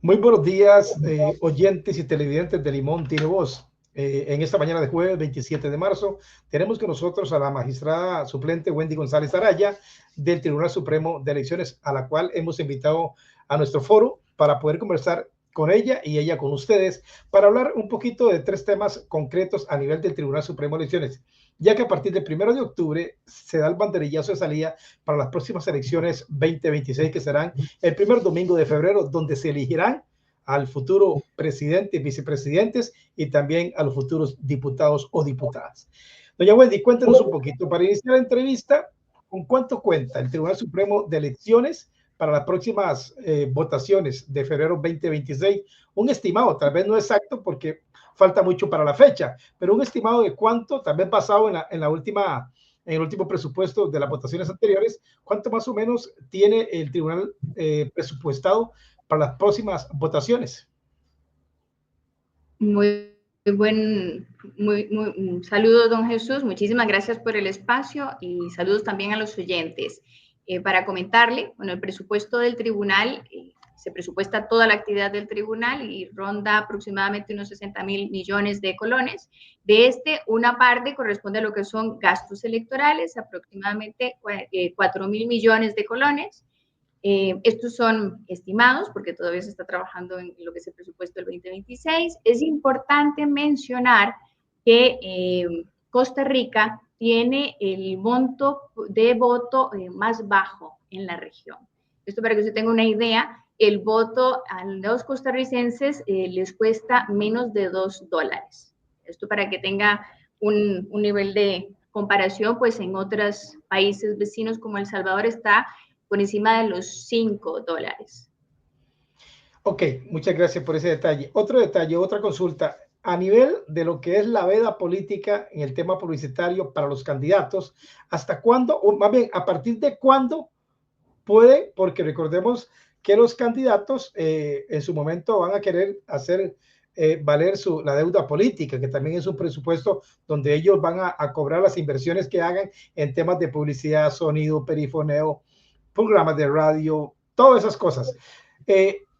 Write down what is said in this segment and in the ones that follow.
Muy buenos días, oyentes y televidentes de Limón Tiene Voz. En esta mañana de jueves 27 de marzo tenemos con nosotros a la magistrada suplente Wendy González Araya del Tribunal Supremo de Elecciones, a la cual hemos invitado a nuestro foro para poder conversar con ella y ella con ustedes para hablar un poquito de tres temas concretos a nivel del Tribunal Supremo de Elecciones, ya que a partir del 1 de octubre se da el banderillazo de salida para las próximas elecciones 2026, que serán el primer domingo de febrero, donde se elegirán al futuro presidente y vicepresidentes y también a los futuros diputados o diputadas. Doña Wendy, cuéntenos un poquito, para iniciar la entrevista, ¿con cuánto cuenta el Tribunal Supremo de Elecciones para las próximas votaciones de febrero 2026? Un estimado, tal vez no exacto porque falta mucho para la fecha, pero un estimado de cuánto, tal vez basado en el último presupuesto de las votaciones anteriores, cuánto más o menos tiene el tribunal presupuestado para las próximas votaciones. Muy saludos, don Jesús. Muchísimas gracias por el espacio y saludos también a los oyentes. Para comentarle, bueno, el presupuesto del tribunal, se presupuesta toda la actividad del tribunal y ronda aproximadamente unos 60.000 millones de colones. De una parte corresponde a lo que son gastos electorales, aproximadamente 4.000 millones de colones. Estos son estimados porque todavía se está trabajando en lo que es el presupuesto del 2026. Es importante mencionar que Costa Rica tiene el monto de voto más bajo en la región. Esto para que usted tenga una idea, el voto a los costarricenses les cuesta menos de $2. Esto para que tenga un nivel de comparación, pues en otros países vecinos como El Salvador está por encima de los $5. Ok, muchas gracias por ese detalle. Otro detalle, otra consulta. A nivel de lo que es la veda política en el tema publicitario para los candidatos, ¿hasta cuándo, o más bien, a partir de cuándo puede? Porque recordemos que los candidatos en su momento van a querer hacer valer la deuda política, que también es un presupuesto donde ellos van a cobrar las inversiones que hagan en temas de publicidad, sonido, perifoneo, programas de radio, todas esas cosas.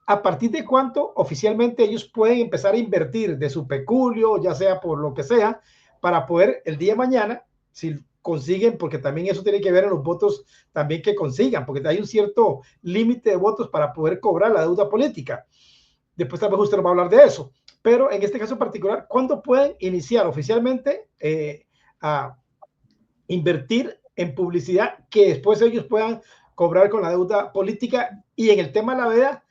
¿A partir de cuánto oficialmente ellos pueden empezar a invertir de su peculio, ya sea por lo que sea, para poder el día de mañana, si consiguen, porque también eso tiene que ver en los votos también que consigan, porque hay un cierto límite de votos para poder cobrar la deuda política? Después tal vez usted nos va a hablar de eso, pero en este caso particular, ¿cuándo pueden iniciar oficialmente a invertir en publicidad que después ellos puedan cobrar con la deuda política? Y en el tema de la veda,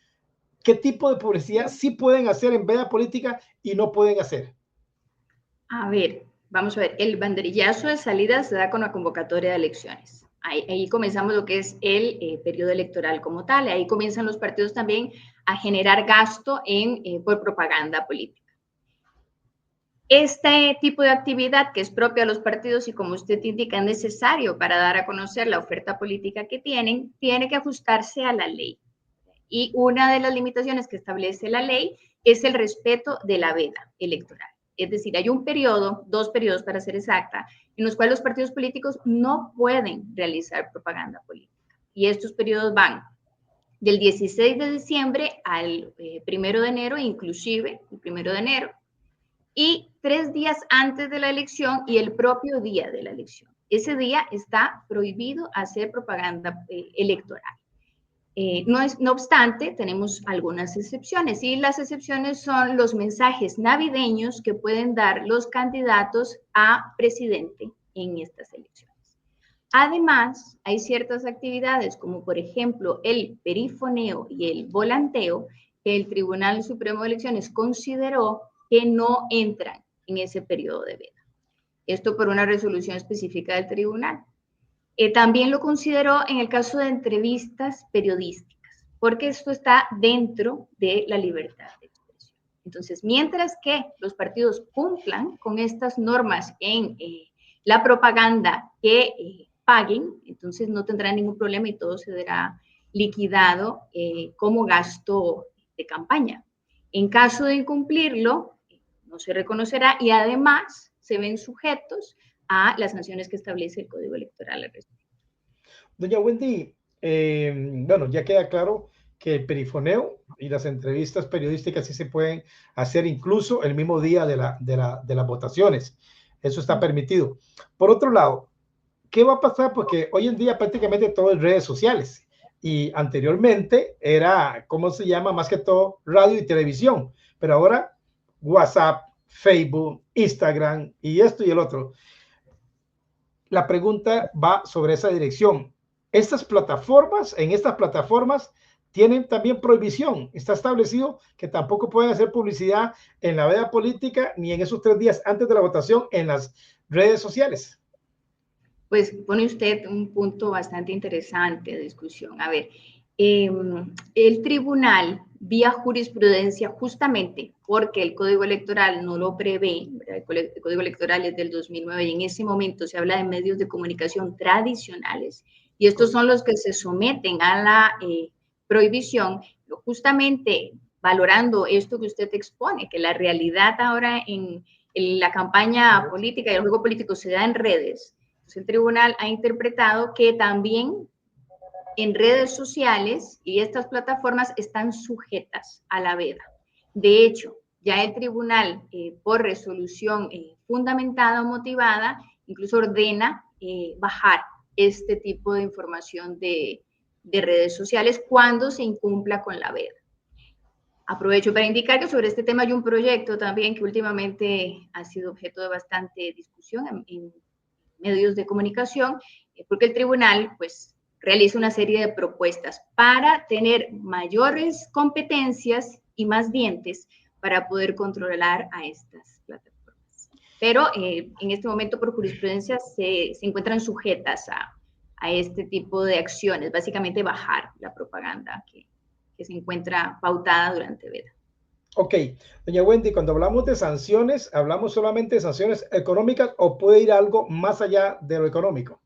¿qué tipo de publicidad sí pueden hacer en veda política y no pueden hacer? A ver, vamos a ver, el banderillazo de salida se da con la convocatoria de elecciones. Ahí comenzamos lo que es el periodo electoral como tal. Ahí comienzan los partidos también a generar gasto por propaganda política. Este tipo de actividad que es propia de los partidos y como usted indica es necesario para dar a conocer la oferta política que tienen, tiene que ajustarse a la ley. Y una de las limitaciones que establece la ley es el respeto de la veda electoral. Es decir, hay un periodo, 2 periodos para ser exacta, en los cuales los partidos políticos no pueden realizar propaganda política. Y estos periodos van del 16 de diciembre al 1 de enero, inclusive el 1 de enero, y 3 días antes de la elección y el propio día de la elección. Ese día está prohibido hacer propaganda electoral. No obstante, tenemos algunas excepciones y las excepciones son los mensajes navideños que pueden dar los candidatos a presidente en estas elecciones. Además, hay ciertas actividades como por ejemplo el perifoneo y el volanteo que el Tribunal Supremo de Elecciones consideró que no entran en ese periodo de veda. Esto por una resolución específica del tribunal. También lo consideró en el caso de entrevistas periodísticas, porque esto está dentro de la libertad de expresión. Entonces, mientras que los partidos cumplan con estas normas en la propaganda que paguen, entonces no tendrán ningún problema y todo se verá liquidado como gasto de campaña. En caso de incumplirlo, no se reconocerá y además se ven sujetos a las sanciones que establece el Código Electoral al respecto. Doña Wendy, bueno, ya queda claro que el perifoneo y las entrevistas periodísticas sí se pueden hacer incluso el mismo día de las votaciones. Eso está permitido. Por otro lado, ¿qué va a pasar? Porque hoy en día prácticamente todo es redes sociales y anteriormente era, ¿cómo se llama? Más que todo radio y televisión, pero ahora WhatsApp, Facebook, Instagram y esto y el otro. La pregunta va sobre esa dirección. En estas plataformas tienen también prohibición. Está establecido que tampoco pueden hacer publicidad en la veda política ni en esos 3 días antes de la votación en las redes sociales. Pues pone usted un punto bastante interesante de discusión. A ver, el tribunal, vía jurisprudencia, justamente porque el Código Electoral no lo prevé, ¿verdad? El Código Electoral es del 2009 y en ese momento se habla de medios de comunicación tradicionales y estos son los que se someten a la prohibición, justamente valorando esto que usted expone, que la realidad ahora en la campaña política y el juego político se da en redes. El tribunal ha interpretado que también en redes sociales y estas plataformas están sujetas a la veda. De hecho, ya el tribunal, por resolución fundamentada o motivada, incluso ordena bajar este tipo de información de redes sociales cuando se incumpla con la veda. Aprovecho para indicar que sobre este tema hay un proyecto también que últimamente ha sido objeto de bastante discusión en medios de comunicación, porque el tribunal pues realiza una serie de propuestas para tener mayores competencias y más dientes para poder controlar a estas plataformas. Pero en este momento por jurisprudencia se encuentran sujetas a este tipo de acciones, básicamente bajar la propaganda que se encuentra pautada durante veda. Ok, doña Wendy, cuando hablamos de sanciones, ¿hablamos solamente de sanciones económicas o puede ir algo más allá de lo económico?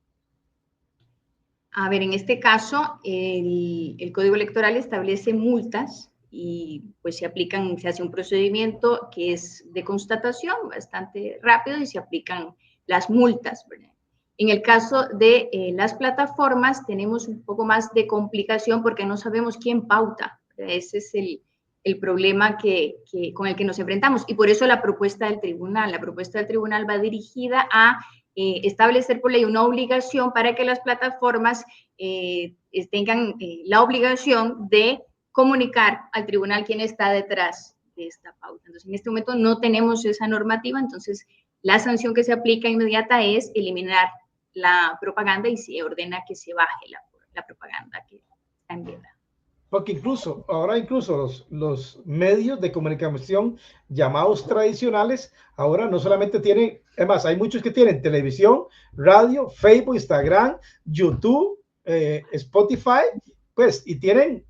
A ver, en este caso, el Código Electoral establece multas y pues se hace un procedimiento que es de constatación bastante rápido y se aplican las multas, ¿verdad? En el caso de las plataformas tenemos un poco más de complicación porque no sabemos quién pauta, ¿verdad? Ese es el problema con el que nos enfrentamos y por eso la propuesta del tribunal va dirigida a establecer por ley una obligación para que las plataformas tengan la obligación de comunicar al tribunal quién está detrás de esta pauta. Entonces, en este momento no tenemos esa normativa, entonces la sanción que se aplica inmediata es eliminar la propaganda y se ordena que se baje la propaganda que está en veda. Porque ahora los medios de comunicación llamados tradicionales, ahora no solamente tienen, además hay muchos que tienen televisión, radio, Facebook, Instagram, YouTube, Spotify, pues, y tienen,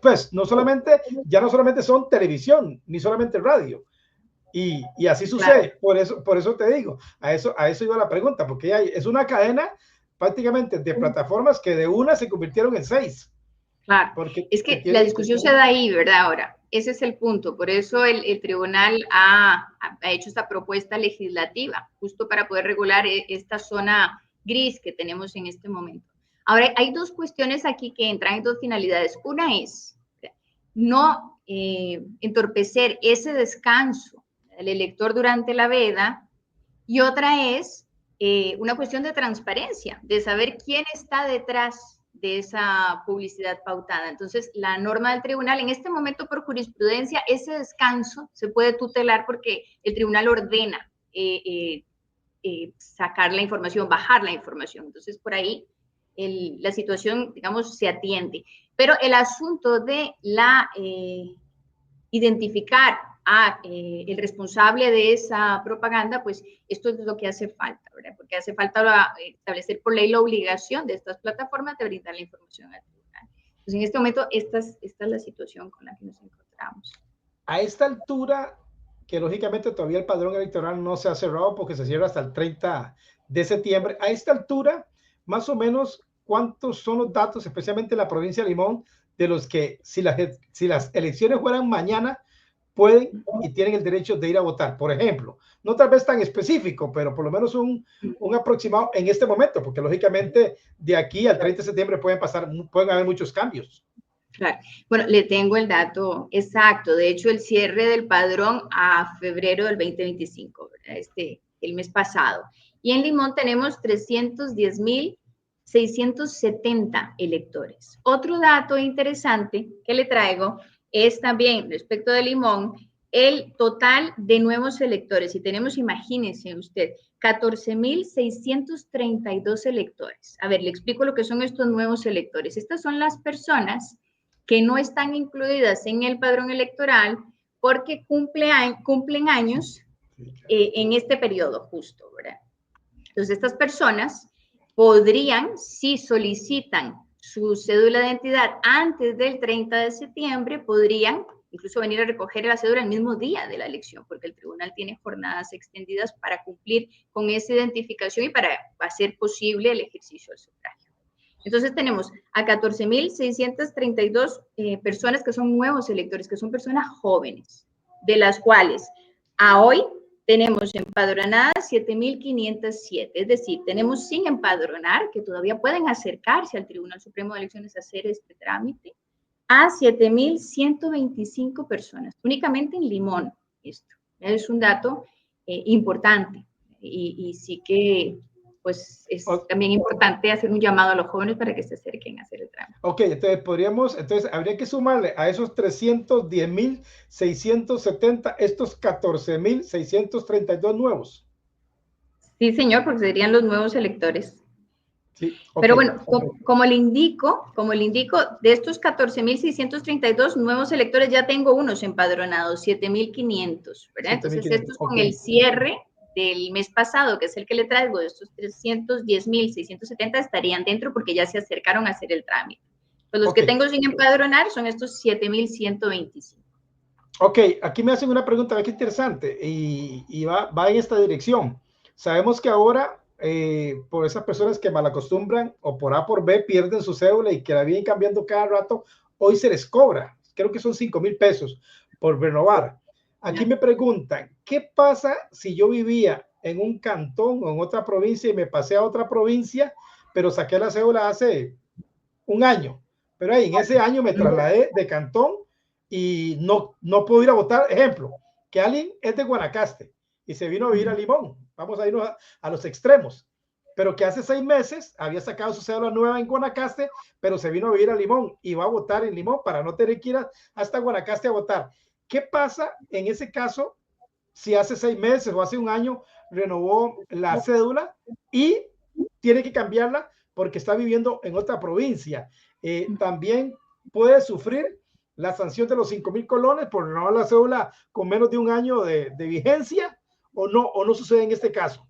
pues, ya no solamente son televisión, ni solamente radio. Y así sucede, claro. Por eso te digo, a eso iba la pregunta, porque es una cadena prácticamente de plataformas que de una se convirtieron en 6. Claro, porque es que la discusión se da ahí, ¿verdad? Ahora, ese es el punto. Por eso el tribunal ha hecho esta propuesta legislativa, justo para poder regular esta zona gris que tenemos en este momento. Ahora, hay 2 cuestiones aquí que entran en 2 finalidades. Una es no entorpecer ese descanso del elector durante la veda y otra es una cuestión de transparencia, de saber quién está detrás de esa publicidad pautada. Entonces, la norma del tribunal, en este momento por jurisprudencia, ese descanso se puede tutelar porque el tribunal ordena sacar la información, bajar la información. Entonces, por ahí la situación, digamos, se atiende. Pero el asunto de identificar el responsable de esa propaganda, pues esto es lo que hace falta, ¿verdad? Porque hace falta establecer por ley la obligación de estas plataformas de brindar la información al tribunal. Entonces, en este momento, esta es la situación con la que nos encontramos. A esta altura, que lógicamente todavía el padrón electoral no se ha cerrado porque se cierra hasta el 30 de septiembre, a esta altura, más o menos, ¿cuántos son los datos, especialmente en la provincia de Limón, de los que si las elecciones fueran mañana, pueden y tienen el derecho de ir a votar? Por ejemplo, no tal vez tan específico, pero por lo menos un aproximado en este momento, porque lógicamente de aquí al 30 de septiembre pueden haber muchos cambios. Claro. Bueno, le tengo el dato exacto. De hecho, el cierre del padrón a febrero del 2025, ¿verdad? El mes pasado. Y en Limón tenemos 310.670 electores. Otro dato interesante que le traigo es también, respecto de Limón, el total de nuevos electores. Y tenemos, imagínense usted, 14.632 electores. A ver, le explico lo que son estos nuevos electores. Estas son las personas que no están incluidas en el padrón electoral porque cumplen años en este periodo justo, ¿verdad? Entonces, estas personas podrían, si solicitan su cédula de identidad antes del 30 de septiembre, podrían incluso venir a recoger la cédula el mismo día de la elección, porque el tribunal tiene jornadas extendidas para cumplir con esa identificación y para hacer posible el ejercicio del sufragio. Entonces tenemos a 14.632 personas que son nuevos electores, que son personas jóvenes, de las cuales a hoy tenemos empadronadas 7.507, es decir, tenemos sin empadronar, que todavía pueden acercarse al Tribunal Supremo de Elecciones a hacer este trámite, a 7.125 personas, únicamente en Limón. Esto es un dato importante y sí que pues es también importante hacer un llamado a los jóvenes para que se acerquen a hacer el trámite. Ok, entonces habría que sumarle a esos 310.670 estos 14.632 nuevos. Sí, señor, porque serían los nuevos electores. Sí, okay. Pero bueno, como le indico, de estos 14.632 nuevos electores ya tengo unos empadronados, 7.500, ¿verdad? Entonces, estos con el cierre del mes pasado, que es el que le traigo, de estos 310.670 estarían dentro porque ya se acercaron a hacer el trámite. Pues los que tengo sin empadronar son estos 7.125. Ok, aquí me hacen una pregunta, qué interesante, y va en esta dirección. Sabemos que ahora, por esas personas que malacostumbran o por A por B pierden su cédula y que la vienen cambiando cada rato, hoy se les cobra, creo que son 5,000 pesos por renovar. Aquí me preguntan, ¿qué pasa si yo vivía en un cantón o en otra provincia y me pasé a otra provincia, pero saqué la cédula hace un año? Pero ahí en ese año me trasladé de cantón y no puedo ir a votar. Ejemplo, que alguien es de Guanacaste y se vino a vivir a Limón. Vamos a irnos a los extremos. Pero que hace 6 meses había sacado su cédula nueva en Guanacaste, pero se vino a vivir a Limón y va a votar en Limón para no tener que ir hasta Guanacaste a votar. ¿Qué pasa en ese caso si hace 6 meses o hace un año renovó la cédula y tiene que cambiarla porque está viviendo en otra provincia? También puede sufrir la sanción de los 5,000 colones por renovar la cédula con menos de un año de vigencia, o no sucede en este caso.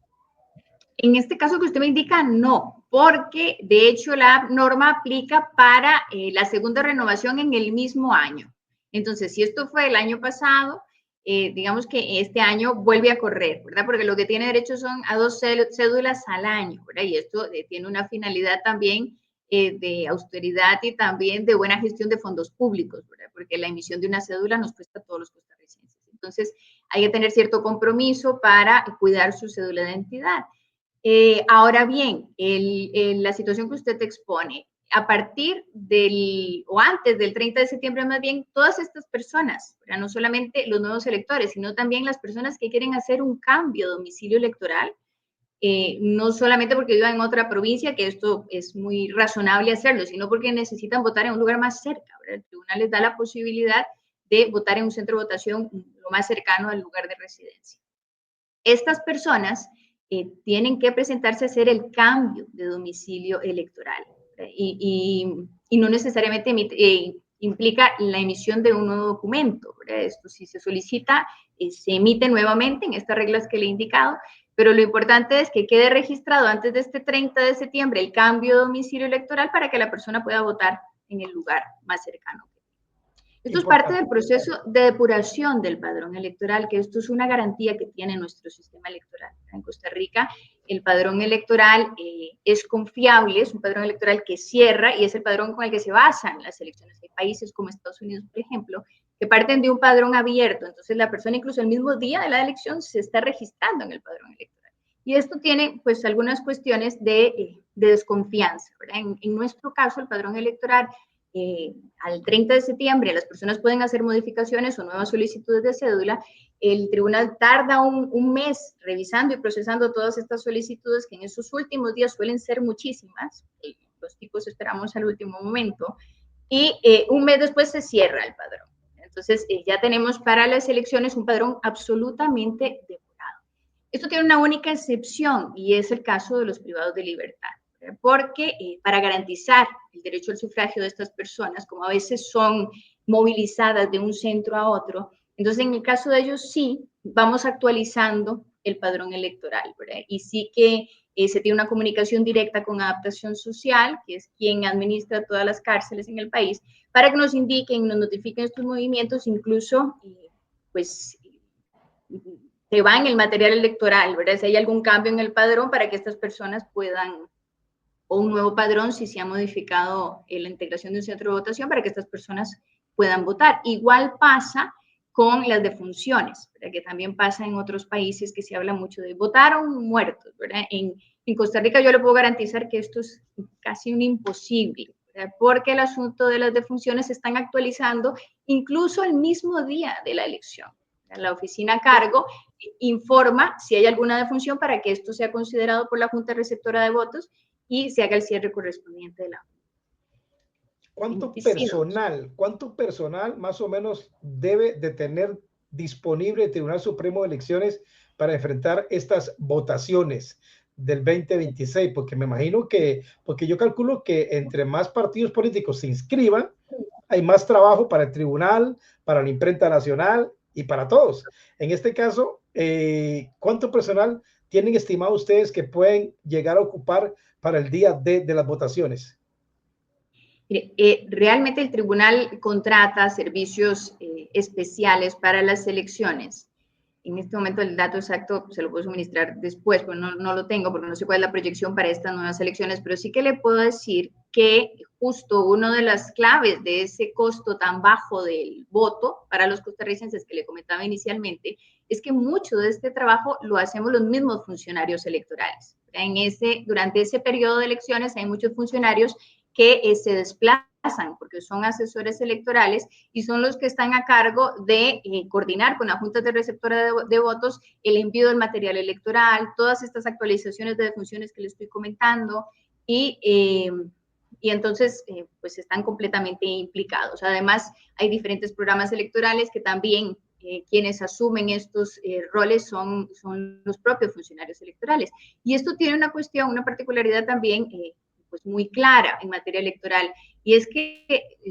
En este caso que usted me indica, no, porque de hecho la norma aplica para la segunda renovación en el mismo año. Entonces, si esto fue el año pasado, digamos que este año vuelve a correr, ¿verdad? Porque lo que tiene derecho son a 2 cédulas al año, ¿verdad? Y esto tiene una finalidad también de austeridad y también de buena gestión de fondos públicos, ¿verdad? Porque la emisión de una cédula nos cuesta a todos los costarricenses. Entonces, hay que tener cierto compromiso para cuidar su cédula de identidad. Ahora bien, la situación que usted expone, a partir o antes del 30 de septiembre más bien, todas estas personas, no solamente los nuevos electores, sino también las personas que quieren hacer un cambio de domicilio electoral, no solamente porque vivan en otra provincia, que esto es muy razonable hacerlo, sino porque necesitan votar en un lugar más cerca, ¿verdad? El tribunal les da la posibilidad de votar en un centro de votación lo más cercano al lugar de residencia. Estas personas tienen que presentarse a hacer el cambio de domicilio electoral y no necesariamente implica la emisión de un nuevo documento, ¿verdad? Esto si se solicita, se emite nuevamente en estas reglas que le he indicado, pero lo importante es que quede registrado antes de este 30 de septiembre el cambio de domicilio electoral para que la persona pueda votar en el lugar más cercano. Esto es parte del proceso de depuración del padrón electoral, que esto es una garantía que tiene nuestro sistema electoral. En Costa Rica, el padrón electoral es confiable, es un padrón electoral que cierra y es el padrón con el que se basan las elecciones. Hay países como Estados Unidos, por ejemplo, que parten de un padrón abierto. Entonces, la persona incluso el mismo día de la elección se está registrando en el padrón electoral. Y esto tiene, pues, algunas cuestiones de desconfianza, ¿verdad? En nuestro caso, el padrón electoral al 30 de septiembre las personas pueden hacer modificaciones o nuevas solicitudes de cédula, el tribunal tarda un mes revisando y procesando todas estas solicitudes, que en esos últimos días suelen ser muchísimas, los tipos esperamos al último momento, y un mes después se cierra el padrón. Entonces, ya tenemos para las elecciones un padrón absolutamente depurado. Esto tiene una única excepción, y es el caso de los privados de libertad, porque para garantizar el derecho al sufragio de estas personas, como a veces son movilizadas de un centro a otro, entonces en el caso de ellos sí vamos actualizando el padrón electoral, ¿verdad? Y sí que se tiene una comunicación directa con Adaptación Social, que es quien administra todas las cárceles en el país, para que nos indiquen, nos notifiquen estos movimientos, incluso pues se va en el material electoral, ¿verdad? Si hay algún cambio en el padrón para que estas personas puedan, o un nuevo padrón si se ha modificado la integración de un centro de votación para que estas personas puedan votar. Igual pasa con las defunciones, ¿verdad? Que también pasa en otros países, que se habla mucho de votaron muertos, ¿verdad? En Costa Rica yo le puedo garantizar que esto es casi un imposible, ¿verdad? Porque el asunto de las defunciones se están actualizando incluso el mismo día de la elección. La oficina a cargo informa si hay alguna defunción para que esto sea considerado por la Junta Receptora de Votos y se haga el cierre correspondiente de la ¿Cuánto personal más o menos debe de tener disponible el Tribunal Supremo de Elecciones para enfrentar estas votaciones del 2026? Porque me imagino porque yo calculo que entre más partidos políticos se inscriban, hay más trabajo para el tribunal, para la imprenta nacional y para todos. En este caso, ¿cuánto personal tienen estimado ustedes que pueden llegar a ocupar para el día de las votaciones? Realmente el tribunal contrata servicios especiales para las elecciones. En este momento el dato exacto se lo puedo suministrar después, pero no lo tengo porque no sé cuál es la proyección para estas nuevas elecciones, pero sí que le puedo decir que justo una de las claves de ese costo tan bajo del voto para los costarricenses que le comentaba inicialmente es que mucho de este trabajo lo hacemos los mismos funcionarios electorales. Durante ese periodo de elecciones hay muchos funcionarios que se desplazan porque son asesores electorales y son los que están a cargo de coordinar con la Junta de Receptora de Votos el envío del material electoral, todas estas actualizaciones de defunciones que les estoy comentando y entonces pues están completamente implicados. Además, hay diferentes programas electorales que también quienes asumen estos roles son los propios funcionarios electorales. Y esto tiene una cuestión, una particularidad también pues muy clara en materia electoral, y es que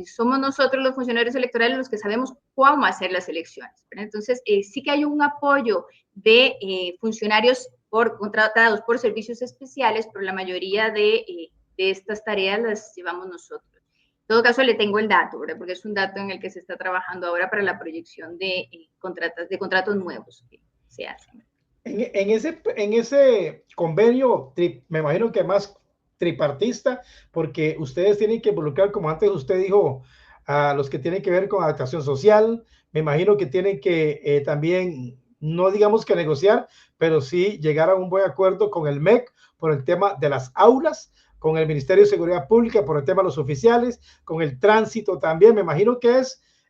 somos nosotros los funcionarios electorales los que sabemos cómo hacer las elecciones, ¿verdad? Entonces, sí que hay un apoyo de funcionarios contratados por servicios especiales, pero la mayoría de estas tareas las llevamos nosotros. En todo caso, le tengo el dato, ¿verdad? Porque es un dato en el que se está trabajando ahora para la proyección de contratos nuevos que se hacen. En ese convenio, me imagino que más tripartista, porque ustedes tienen que involucrar, como antes usted dijo, a los que tienen que ver con adaptación social. Me imagino que tienen que también, no digamos que negociar, pero sí llegar a un buen acuerdo con el MEC por el tema de las aulas, con el Ministerio de Seguridad Pública por el tema de los oficiales, con el tránsito también. Me imagino que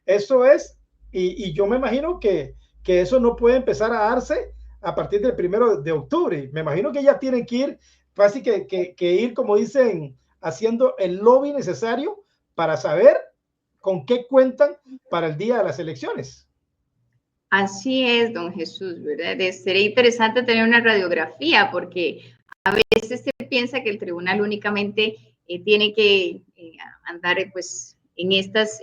eso es, y yo me imagino que eso no puede empezar a darse a partir del 1 de octubre. Me imagino que ya tienen que ir, casi que ir, como dicen, haciendo el lobby necesario para saber con qué cuentan para el día de las elecciones. Así es, don Jesús, ¿verdad? Sería interesante tener una radiografía, porque a veces se piensa que el tribunal únicamente tiene que andar pues en estas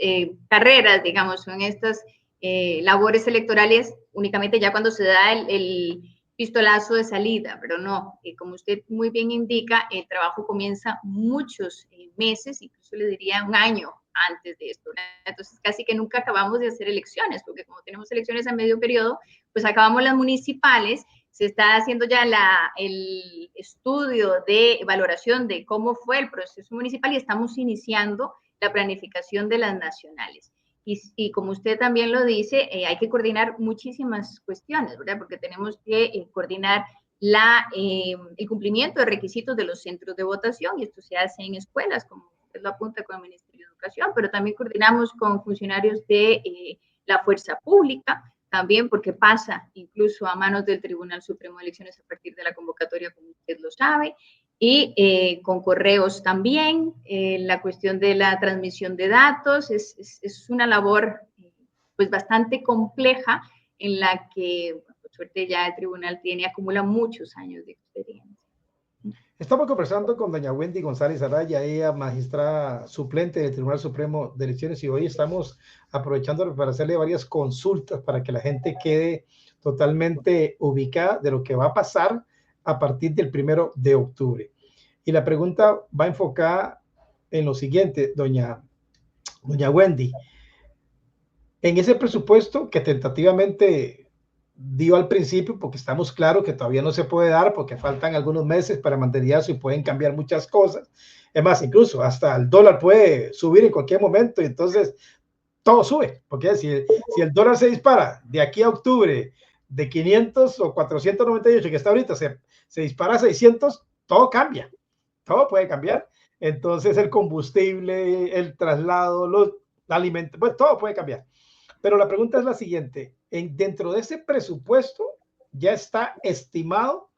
carreras, digamos, o en estas labores electorales únicamente ya cuando se da el pistolazo de salida, pero no, como usted muy bien indica, el trabajo comienza muchos meses, incluso le diría un año antes de esto, ¿verdad? Entonces casi que nunca acabamos de hacer elecciones, porque como tenemos elecciones a medio periodo, pues acabamos las municipales, se está haciendo ya el estudio de valoración de cómo fue el proceso municipal y estamos iniciando la planificación de las nacionales. Y como usted también lo dice, hay que coordinar muchísimas cuestiones, ¿verdad? Porque tenemos que coordinar el cumplimiento de requisitos de los centros de votación, y esto se hace en escuelas, como usted lo apunta con el Ministerio de ocasión, pero también coordinamos con funcionarios de la fuerza pública, también porque pasa incluso a manos del Tribunal Supremo de Elecciones a partir de la convocatoria, como usted lo sabe, y con correos también. La cuestión de la transmisión de datos es una labor pues bastante compleja en la que, por suerte, ya el tribunal acumula muchos años de experiencia. Estamos conversando con doña Wendy González Araya, ella magistrada suplente del Tribunal Supremo de Elecciones, y hoy estamos aprovechando para hacerle varias consultas para que la gente quede totalmente ubicada de lo que va a pasar a partir del 1 de octubre. Y la pregunta va enfocada en lo siguiente, doña Wendy. En ese presupuesto que tentativamente dio al principio, porque estamos claros que todavía no se puede dar porque faltan algunos meses para mantenimiento y pueden cambiar muchas cosas. Es más, incluso hasta el dólar puede subir en cualquier momento y entonces todo sube, porque si el dólar se dispara de aquí a octubre de 500 o 498 que está ahorita, se dispara a 600, todo cambia, todo puede cambiar. Entonces el combustible, el traslado, los alimentos, pues todo puede cambiar. Pero la pregunta es la siguiente, dentro de ese presupuesto ya está estimado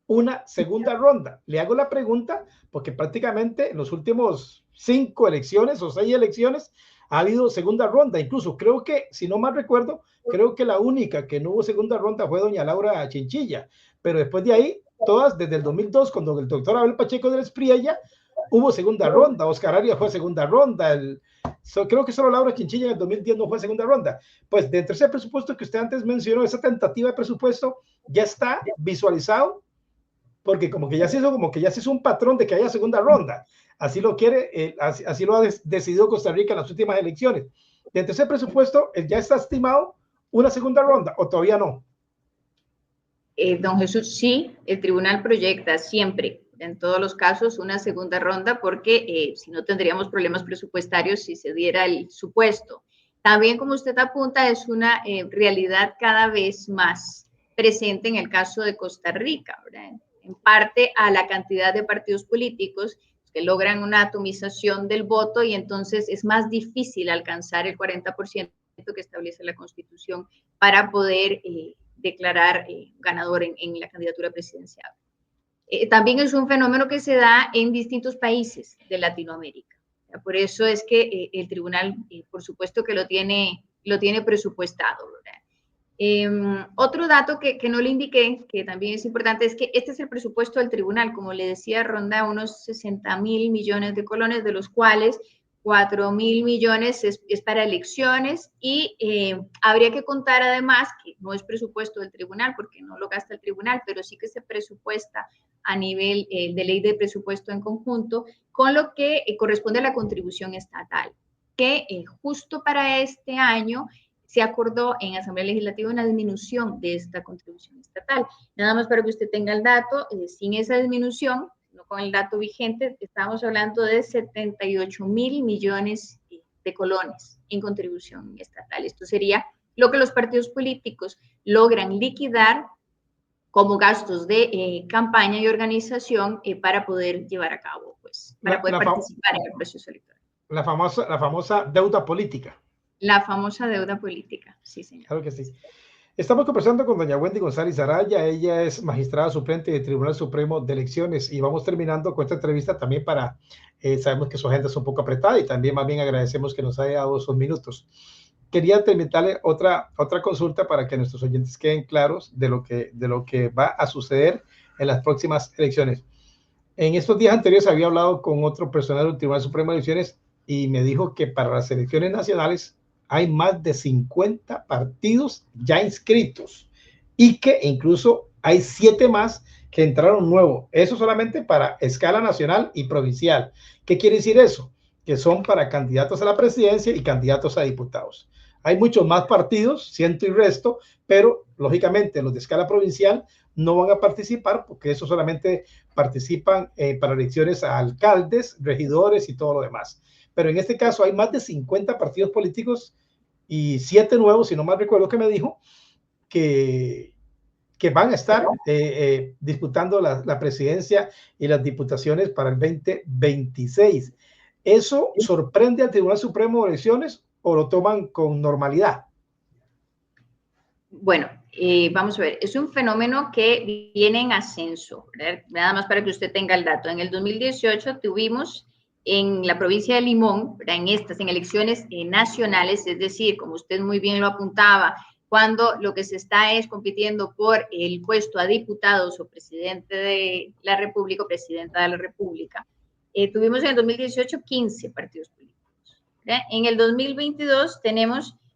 una segunda ronda. Le hago la pregunta porque prácticamente en los últimos 5 elecciones o 6 elecciones ha habido segunda ronda. Incluso creo que, si no mal recuerdo, creo que la única que no hubo segunda ronda fue doña Laura Chinchilla. Pero después de ahí, todas desde el 2002, cuando el doctor Abel Pacheco de Espriella hubo segunda ronda. Oscar Arias fue segunda ronda. Creo que solo Laura Chinchilla en el 2010 no fue segunda ronda. Pues dentro de ese presupuesto que usted antes mencionó, esa tentativa de presupuesto ya está visualizado, porque como que ya se hizo un patrón de que haya segunda ronda. Así lo quiere, así lo ha decidido Costa Rica en las últimas elecciones. Dentro de ese presupuesto ya está estimado una segunda ronda, ¿o todavía no? Don Jesús, sí, el tribunal proyecta siempre, en todos los casos, una segunda ronda, porque si no tendríamos problemas presupuestarios si se diera el supuesto. También, como usted apunta, es una realidad cada vez más presente en el caso de Costa Rica, ¿verdad? En parte a la cantidad de partidos políticos que logran una atomización del voto y entonces es más difícil alcanzar el 40% que establece la Constitución para poder declarar ganador en la candidatura presidencial. También es un fenómeno que se da en distintos países de Latinoamérica. Por eso es que el tribunal, por supuesto que lo tiene presupuestado, ¿verdad? Otro dato que no le indiqué, que también es importante, es que este es el presupuesto del tribunal. Como le decía, ronda unos 60.000 millones de colones, de los cuales 4.000 millones es para elecciones, y habría que contar además que no es presupuesto del tribunal porque no lo gasta el tribunal, pero sí que se presupuesta a nivel de ley de presupuesto en conjunto, con lo que corresponde a la contribución estatal, que justo para este año se acordó en Asamblea Legislativa una disminución de esta contribución estatal. Nada más para que usted tenga el dato, sin esa disminución, no con el dato vigente, estamos hablando de 78.000 millones de colones en contribución estatal. Esto sería lo que los partidos políticos logran liquidar como gastos de campaña y organización para poder llevar a cabo, pues, para poder participar en el proceso electoral. La famosa deuda política. La famosa deuda política, sí, señor. Claro que sí. Estamos conversando con doña Wendy González Araya, ella es magistrada suplente del Tribunal Supremo de Elecciones, y vamos terminando con esta entrevista también para, sabemos que su agenda es un poco apretada y también más bien agradecemos que nos haya dado esos minutos. Quería terminarle otra consulta para que nuestros oyentes queden claros de lo que va a suceder en las próximas elecciones. En estos días anteriores había hablado con otro personal del Tribunal Supremo de Elecciones y me dijo que para las elecciones nacionales hay más de 50 partidos ya inscritos y que incluso hay 7 más que entraron nuevos. Eso solamente para escala nacional y provincial. ¿Qué quiere decir eso? Que son para candidatos a la presidencia y candidatos a diputados. Hay muchos más partidos, ciento y resto, pero lógicamente los de escala provincial no van a participar porque eso solamente participan para elecciones a alcaldes, regidores y todo lo demás. Pero en este caso hay más de 50 partidos políticos y 7 nuevos, si no mal recuerdo que me dijo, que van a estar disputando la presidencia y las diputaciones para el 2026. ¿Eso sorprende al Tribunal Supremo de Elecciones o lo toman con normalidad? Bueno, vamos a ver, es un fenómeno que viene en ascenso, ¿verdad? Nada más para que usted tenga el dato. En el 2018 tuvimos en la provincia de Limón, ¿verdad? En elecciones nacionales, es decir, como usted muy bien lo apuntaba, cuando lo que se está es compitiendo por el puesto a diputados o presidente de la República o presidenta de la República, tuvimos en el 2018 15 partidos políticos, ¿verdad? En el 2022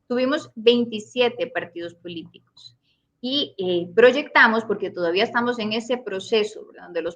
tuvimos 27 partidos políticos y proyectamos, porque todavía estamos en ese proceso, ¿verdad? Donde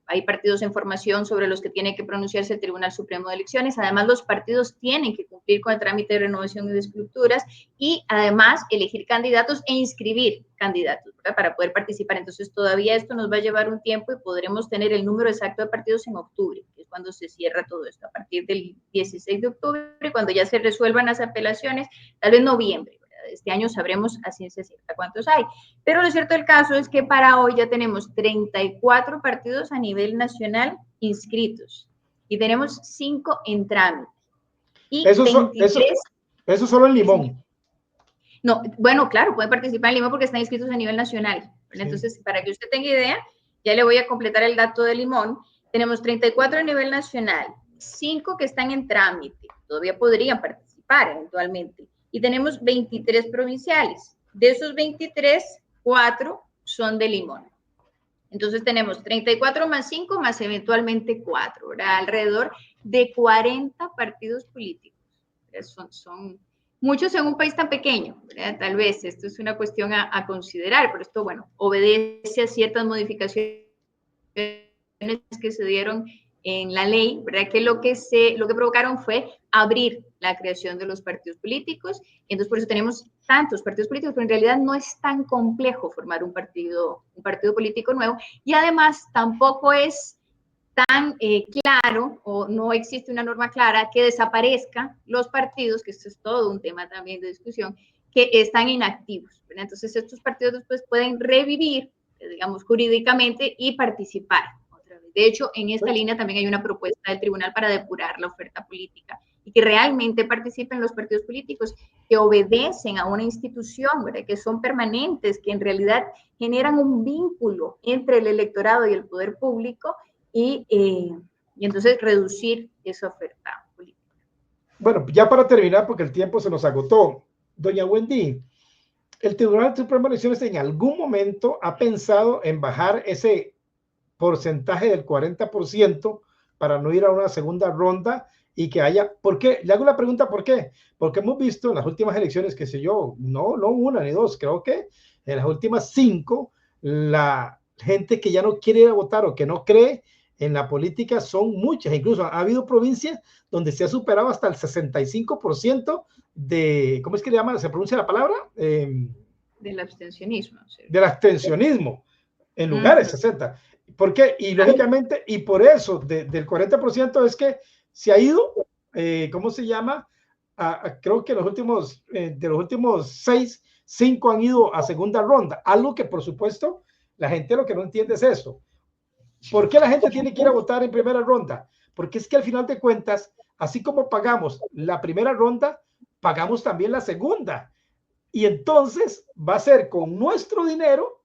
hay partidos en formación sobre los que tiene que pronunciarse el Tribunal Supremo de Elecciones. Además, los partidos tienen que cumplir con el trámite de renovación y de estructuras y además elegir candidatos e inscribir candidatos, ¿verdad? Para poder participar. Entonces, todavía esto nos va a llevar un tiempo y podremos tener el número exacto de partidos en octubre, que es cuando se cierra todo esto, a partir del 16 de octubre, cuando ya se resuelvan las apelaciones, tal vez noviembre. Este año sabremos a ciencia cierta cuántos hay. Pero lo cierto del caso es que para hoy ya tenemos 34 partidos a nivel nacional inscritos y tenemos 5 en trámite. Y Eso, 23... eso solo en Limón. No, bueno, claro, pueden participar en Limón porque están inscritos a nivel nacional. Sí. Entonces, para que usted tenga idea, ya le voy a completar el dato de Limón. Tenemos 34 a nivel nacional, 5 que están en trámite, todavía podrían participar eventualmente. Y tenemos 23 provinciales. De esos 23, 4 son de Limón. Entonces tenemos 34 más 5 más eventualmente 4, ¿verdad? Alrededor de 40 partidos políticos. Son muchos en un país tan pequeño, ¿verdad? Tal vez esto es una cuestión a considerar, pero esto, bueno, obedece a ciertas modificaciones que se dieron en la ley, ¿verdad? Que lo que provocaron fue abrir la creación de los partidos políticos, y entonces por eso tenemos tantos partidos políticos, pero en realidad no es tan complejo formar un partido político nuevo, y además tampoco es tan claro, o no existe una norma clara que desaparezcan los partidos, que esto es todo un tema también de discusión, que están inactivos, ¿verdad? Entonces estos partidos después pueden revivir, digamos, jurídicamente y participar. De hecho, en esta línea también hay una propuesta del tribunal para depurar la oferta política y que realmente participen los partidos políticos que obedecen a una institución, ¿verdad? Que son permanentes, que en realidad generan un vínculo entre el electorado y el poder público y entonces reducir esa oferta política. Bueno, ya para terminar, porque el tiempo se nos agotó, doña Wendy, ¿el Tribunal Supremo de Elecciones en algún momento ha pensado en bajar ese porcentaje del 40% para no ir a una segunda ronda y que haya, ¿por qué? Le hago la pregunta, ¿por qué? Porque hemos visto en las últimas elecciones, qué sé yo, no una ni dos, creo que en las últimas 5, la gente que ya no quiere ir a votar o que no cree en la política son muchas, incluso ha habido provincias donde se ha superado hasta el 65% de, ¿cómo es que le llama? ¿Se pronuncia la palabra? Del abstencionismo. ¿Sí? Del abstencionismo, en lugares 60. ¿Por qué? Y lógicamente, y por eso del 40% es que se ha ido, ¿cómo se llama? Creo que de los últimos 6, 5 han ido a segunda ronda. Algo que, por supuesto, la gente lo que no entiende es eso. ¿Por qué la gente tiene que ir a votar en primera ronda? Porque es que al final de cuentas, así como pagamos la primera ronda, pagamos también la segunda. Y entonces va a ser con nuestro dinero.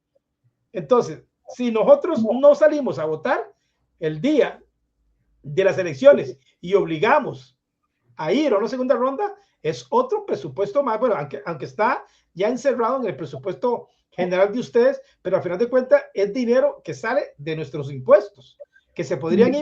Entonces, si nosotros no salimos a votar el día de las elecciones y obligamos a ir a una segunda ronda, es otro presupuesto más, bueno, aunque está ya encerrado en el presupuesto general de ustedes, pero al final de cuentas es dinero que sale de nuestros impuestos, que se podrían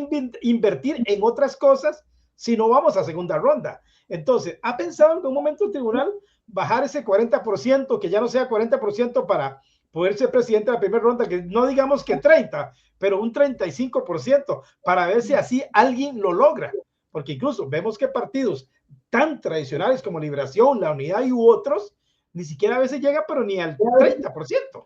invertir en otras cosas si no vamos a segunda ronda. Entonces, ¿ha pensado en algún momento el tribunal bajar ese 40%, que ya no sea 40% para poder ser presidente de la primera ronda, que no digamos que 30, pero un 35%, para ver si así alguien lo logra? Porque incluso vemos que partidos tan tradicionales como Liberación, La Unidad y otros, ni siquiera a veces llega, pero ni al 30%.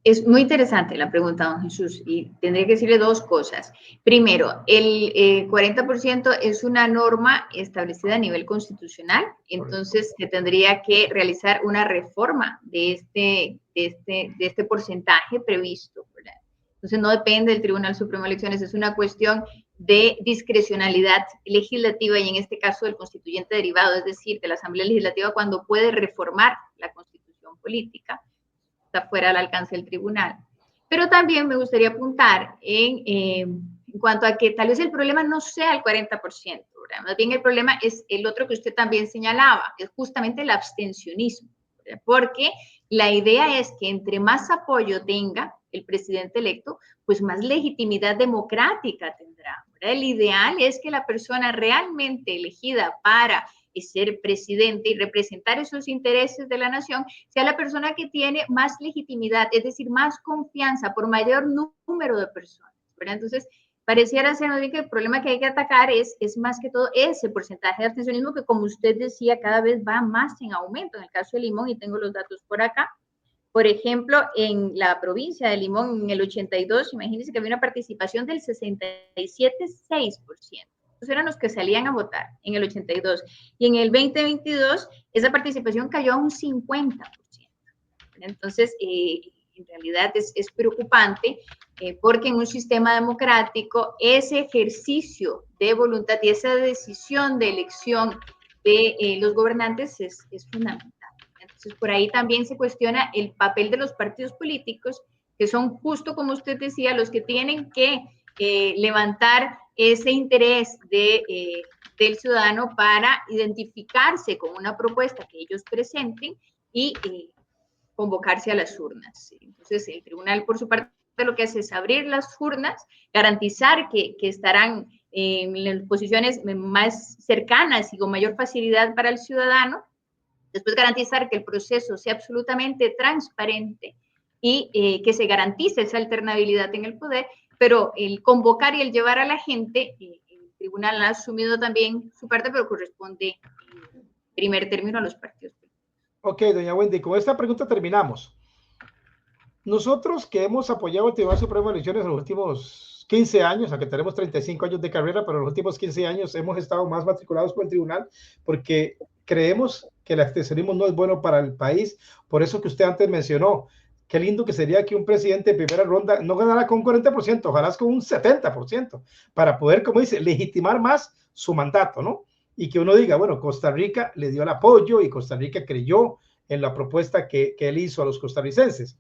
Es muy interesante la pregunta, don Jesús, y tendré que decirle dos cosas. Primero, el 40% es una norma establecida a nivel constitucional, entonces se tendría que realizar una reforma de este porcentaje previsto, ¿verdad? Entonces no depende del Tribunal Supremo de Elecciones, es una cuestión de discrecionalidad legislativa y en este caso del constituyente derivado, es decir, de la Asamblea Legislativa cuando puede reformar la constitución política, está fuera del alcance del tribunal. Pero también me gustaría apuntar en cuanto a que tal vez el problema no sea el 40%, ¿verdad? Más bien el problema es el otro que usted también señalaba, que es justamente el abstencionismo, ¿verdad? Porque la idea es que entre más apoyo tenga el presidente electo, pues más legitimidad democrática tendrá, ¿verdad? El ideal es que la persona realmente elegida para ser presidente y representar esos intereses de la nación, sea la persona que tiene más legitimidad, es decir, más confianza por mayor número de personas, ¿verdad? Entonces, pareciera ser que el problema que hay que atacar es más que todo ese porcentaje de abstencionismo que, como usted decía, cada vez va más en aumento. En el caso de Limón, y tengo los datos por acá, por ejemplo, en la provincia de Limón, en el 82, imagínense que había una participación del 67,6%. Esos eran los que salían a votar en el 82. Y en el 2022, esa participación cayó a un 50%. Entonces, en realidad es preocupante porque en un sistema democrático ese ejercicio de voluntad y esa decisión de elección de los gobernantes es fundamental. Entonces, por ahí también se cuestiona el papel de los partidos políticos, que son justo como usted decía, los que tienen que levantar ese interés del ciudadano para identificarse con una propuesta que ellos presenten y convocarse a las urnas. Entonces, el tribunal, por su parte, lo que hace es abrir las urnas, garantizar que estarán en las posiciones más cercanas y con mayor facilidad para el ciudadano. Después, garantizar que el proceso sea absolutamente transparente y que se garantice esa alternabilidad en el poder, pero el convocar y el llevar a la gente, el tribunal ha asumido también su parte, pero corresponde en primer término a los partidos. Ok, doña Wendy, con esta pregunta terminamos. Nosotros que hemos apoyado el Tribunal Supremo de Elecciones en los últimos 15 años, aunque tenemos 35 años de carrera, pero en los últimos 15 años hemos estado más matriculados por el tribunal porque creemos que el abstencionismo no es bueno para el país. Por eso que usted antes mencionó, qué lindo que sería que un presidente de primera ronda no ganara con un 40%, ojalá con un 70%, para poder, como dice, legitimar más su mandato, ¿no? Y que uno diga, bueno, Costa Rica le dio el apoyo y Costa Rica creyó en la propuesta que él hizo a los costarricenses.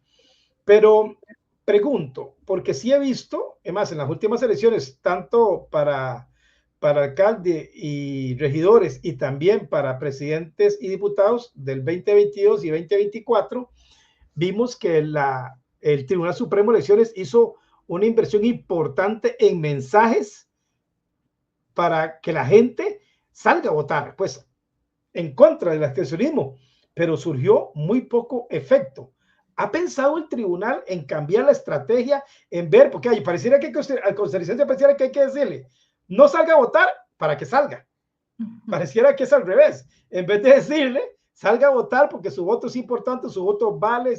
Pero pregunto, porque sí he visto, además en las últimas elecciones, tanto para alcalde y regidores y también para presidentes y diputados del 2022 y 2024, vimos que el Tribunal Supremo de Elecciones hizo una inversión importante en mensajes para que la gente salga a votar, pues en contra del abstencionismo, pero surgió muy poco efecto. ¿Ha pensado el tribunal en cambiar la estrategia, en ver, porque pareciera que al costarricense pareciera que hay que decirle, no salga a votar para que salga? Pareciera que es al revés. En vez de decirle, salga a votar porque su voto es importante, su voto vale,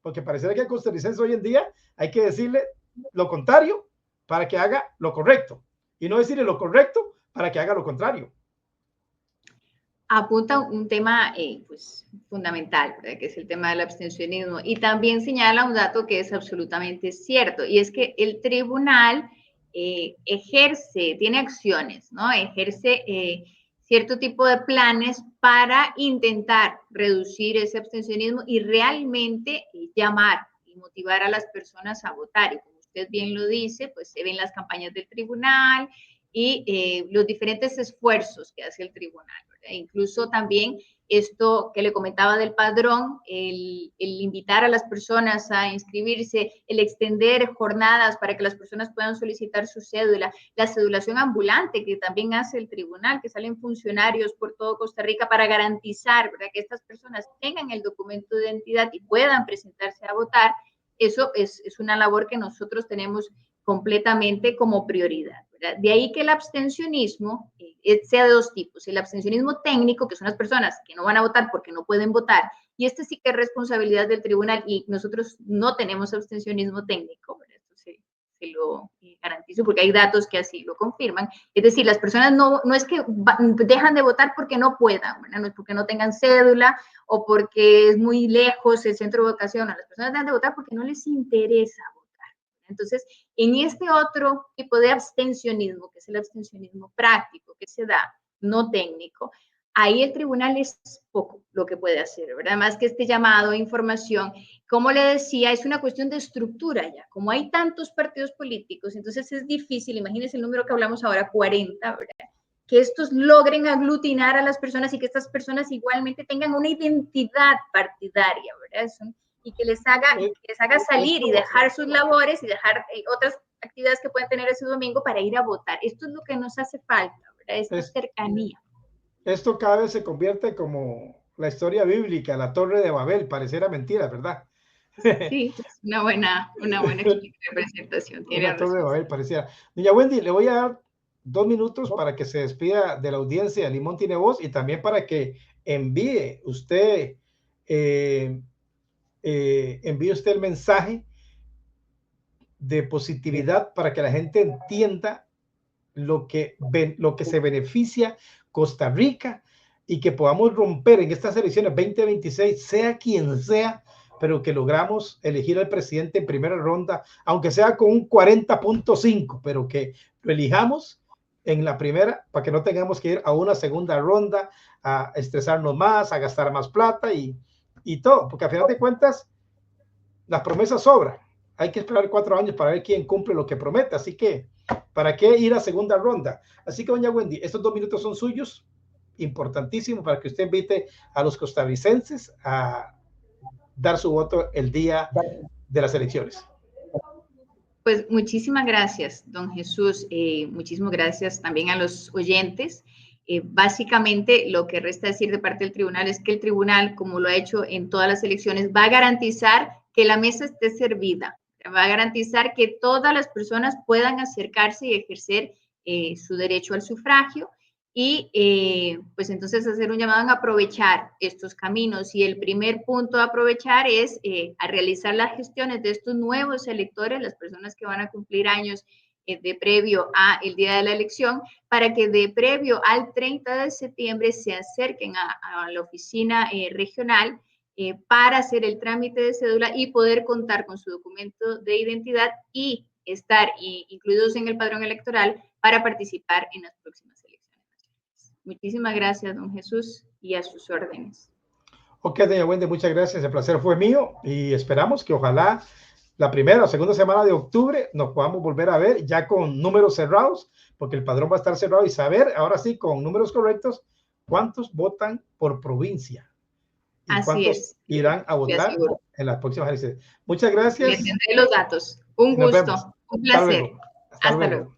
porque pareciera que al costarricense hoy en día hay que decirle lo contrario para que haga lo correcto y no decirle lo correcto para que haga lo contrario. Apunta un tema pues, fundamental, ¿verdad? Que es el tema del abstencionismo, y también señala un dato que es absolutamente cierto, y es que el tribunal ejerce, tiene acciones, ¿no? Ejerce cierto tipo de planes para intentar reducir ese abstencionismo y realmente llamar y motivar a las personas a votar, y como usted bien lo dice, pues se ven las campañas del tribunal y los diferentes esfuerzos que hace el tribunal, ¿verdad? Incluso también esto que le comentaba del padrón, el invitar a las personas a inscribirse, el extender jornadas para que las personas puedan solicitar su cédula, la cedulación ambulante que también hace el tribunal, que salen funcionarios por todo Costa Rica para garantizar, ¿verdad?, que estas personas tengan el documento de identidad y puedan presentarse a votar. Eso es una labor que nosotros tenemos completamente como prioridad, ¿verdad? De ahí que el abstencionismo sea de dos tipos: el abstencionismo técnico, que son las personas que no van a votar porque no pueden votar, y este sí que es responsabilidad del tribunal, y nosotros no tenemos abstencionismo técnico, ¿verdad? Esto se lo garantizo porque hay datos que así lo confirman. Es decir, las personas no es que dejan de votar porque no puedan, ¿verdad? No es porque no tengan cédula o porque es muy lejos el centro de votación, las personas dejan de votar porque no les interesa votar. Entonces, en este otro tipo de abstencionismo, que es el abstencionismo práctico que se da, no técnico, ahí el tribunal es poco lo que puede hacer, ¿verdad? Más que este llamado, información, como le decía, es una cuestión de estructura ya. Como hay tantos partidos políticos, entonces es difícil, imagínense el número que hablamos ahora, 40, ¿verdad? Que estos logren aglutinar a las personas y que estas personas igualmente tengan una identidad partidaria, ¿verdad? Y que les haga salir y dejar sus labores y dejar otras actividades que pueden tener ese domingo para ir a votar. Esto es lo que nos hace falta, ¿verdad? Esta cercanía. Esto cada vez se convierte como la historia bíblica, la Torre de Babel, pareciera mentira, ¿verdad? Sí, es una buena representación. Tiene Una Torre razón. de Babel pareciera. Doña Wendy, le voy a dar 2 minutos para que se despida de la audiencia de Limón Tiene Voz y también para que envíe usted el mensaje de positividad para que la gente entienda lo que se beneficia Costa Rica y que podamos romper en estas elecciones 2026, sea quien sea, pero que logramos elegir al presidente en primera ronda, aunque sea con un 40.5, pero que lo elijamos en la primera para que no tengamos que ir a una segunda ronda a estresarnos más, a gastar más plata y todo, porque a final de cuentas las promesas sobran. Hay que esperar 4 años para ver quién cumple lo que promete, así que ¿para qué ir a segunda ronda? Así que, doña Wendy, estos 2 minutos son suyos, importantísimo para que usted invite a los costarricenses a dar su voto el día de las elecciones. Pues muchísimas gracias, don Jesús. Muchísimas gracias también a los oyentes. Básicamente, lo que resta decir de parte del tribunal es que el tribunal, como lo ha hecho en todas las elecciones, va a garantizar que la mesa esté servida, va a garantizar que todas las personas puedan acercarse y ejercer su derecho al sufragio y pues entonces hacer un llamado a aprovechar estos caminos. Y el primer punto a aprovechar es a realizar las gestiones de estos nuevos electores, las personas que van a cumplir años de previo a el día de la elección, para que de previo al 30 de septiembre se acerquen a la oficina regional para hacer el trámite de cédula y poder contar con su documento de identidad y estar incluidos en el padrón electoral para participar en las próximas elecciones nacionales. Muchísimas gracias, don Jesús, y a sus órdenes. Ok, doña Wendy, muchas gracias. El placer fue mío y esperamos que ojalá la primera o segunda semana de octubre nos podamos volver a ver ya con números cerrados, porque el padrón va a estar cerrado y saber, ahora sí, con números correctos, cuántos votan por provincia y así cuántos irán a votar en las próximas elecciones. Muchas gracias. Le tendré los datos. Un gusto, un placer. Hasta luego.